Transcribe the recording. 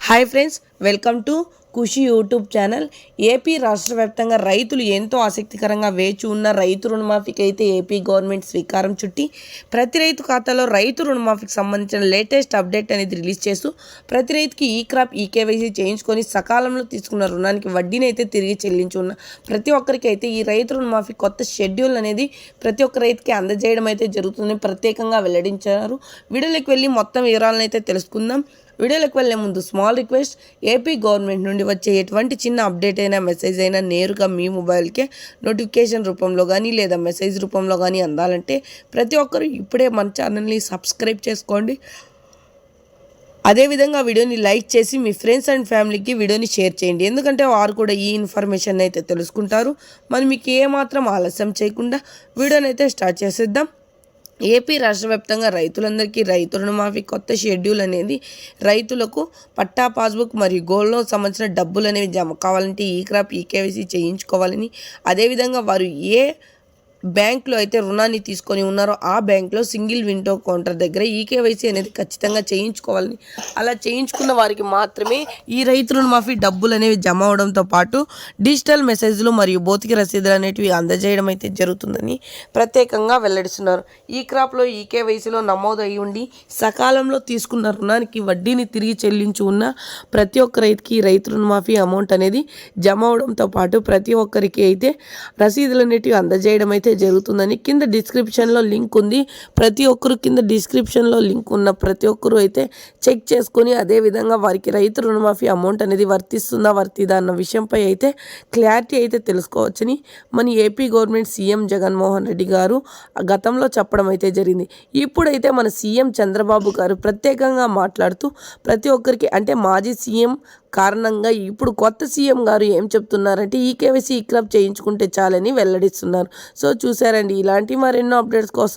Hi friends, welcome to Khushi YouTube channel. AP రాష్ట్ర వ్యాప్తంగా రైతులు ఎంతో ఆసక్తికరంగా వేచి ఉన్న రైతు రుణమాఫీకి అయితే ఏపీ గవర్నమెంట్ స్వీకారం చుట్టి ప్రతి రైతు ఖాతాలో రైతు రుణమాఫీకి సంబంధించిన లేటెస్ట్ అప్డేట్ అనేది రిలీజ్ చేస్తూ ప్రతి రైతుకి ఈ క్రాప్ ఈకేవైసీ చేయించుకొని సకాలంలో తీసుకున్న రుణానికి వడ్డీని అయితే తిరిగి చెల్లించి ఉన్న ప్రతి ఒక్కరికి అయితే ఈ రైతు రుణమాఫీ కొత్త షెడ్యూల్ అనేది ప్రతి ఒక్క రైతుకి అందజేయడం అయితే జరుగుతుందని ప్రత్యేకంగా వెల్లడించారు. వీడియోలోకి వెళ్ళి మొత్తం వివరాలను అయితే తెలుసుకుందాం. వీడియోలోకి వెళ్ళే ముందు స్మాల్ రిక్వెస్ట్, ఏపీ గవర్నమెంట్ నుండి వచ్చే ఎటువంటి చిన్న అప్డేట్ అయినా మెసేజ్ అయినా నేరుగా మీ మొబైల్కే నోటిఫికేషన్ రూపంలో కానీ లేదా మెసేజ్ రూపంలో కానీ అందాలంటే ప్రతి ఒక్కరూ ఇప్పుడే మన ఛానల్ని సబ్స్క్రైబ్ చేసుకోండి. అదేవిధంగా వీడియోని లైక్ చేసి మీ ఫ్రెండ్స్ అండ్ ఫ్యామిలీకి వీడియోని షేర్ చేయండి, ఎందుకంటే వారు కూడా ఈ ఇన్ఫర్మేషన్ అయితే తెలుసుకుంటారు. మరి మీకు ఏమాత్రం ఆలస్యం చేయకుండా వీడియోని అయితే స్టార్ట్ చేసేద్దాం. ఏపీ రాష్ట్ర వ్యాప్తంగా రైతులందరికీ రైతు రుణమాఫీ కొత్త షెడ్యూల్ అనేది రైతులకు పట్టా పాస్బుక్ మరియు గోల్డ్ లోన్ సంబంధించిన డబ్బులు అనేవి జమ కావాలంటే ఈ క్రాప్ ఈకేవైసీ చేయించుకోవాలని, అదేవిధంగా వారు ఏ బ్యాంకులో అయితే రుణాన్ని తీసుకొని ఉన్నారో ఆ బ్యాంకులో సింగిల్ విండో కౌంటర్ దగ్గర ఈకేవైసీ అనేది ఖచ్చితంగా చేయించుకోవాలని, అలా చేయించుకున్న వారికి మాత్రమే ఈ రైతు రుణమాఫీ డబ్బులు అనేవి జమ అవడంతో పాటు డిజిటల్ మెసేజ్లు మరియు భౌతిక రసీదులు అనేటివి అందజేయడం అయితే జరుగుతుందని ప్రత్యేకంగా వెల్లడిస్తున్నారు. ఈ క్రాప్లో ఈకేవైసీలో నమోదు అయి ఉండి సకాలంలో తీసుకున్న రుణానికి వడ్డీని తిరిగి చెల్లించి ఉన్న ప్రతి ఒక్క రైతుకి రైతు రుణమాఫీ అమౌంట్ అనేది జమ అవడంతో పాటు ప్రతి ఒక్కరికి అయితే రసీదులు అనేటివి అందజేయడం అయితే జరుగుతుందని కింద డిస్క్రిప్షన్లో లింక్ ఉంది. ప్రతి ఒక్కరు కింద డిస్క్రిప్షన్లో లింక్ ఉన్న ప్రతి ఒక్కరు అయితే చెక్ చేసుకొని అదేవిధంగా వారికి రైతు రుణమాఫీ అమౌంట్ అనేది వర్తిస్తుందా వర్తిదా అన్న విషయంపై అయితే క్లారిటీ అయితే తెలుసుకోవచ్చని మన AP government CM Jaganmohan Reddy గారు గతంలో చెప్పడం అయితే జరిగింది. ఇప్పుడైతే మన సీఎం చంద్రబాబు గారు ప్రత్యేకంగా మాట్లాడుతూ ప్రతి ఒక్కరికి అంటే మాజీ సీఎం కారణంగా ఇప్పుడు కొత్త సీఎం గారు ఏం చెప్తున్నారంటే ఈకేవైసీ ఈ క్రాప్ చేయించుకుంటే చాలని వెల్లడిస్తున్నారు. సో చూసారండి, ఇలాంటి మరెన్నో అప్డేట్స్ కోసం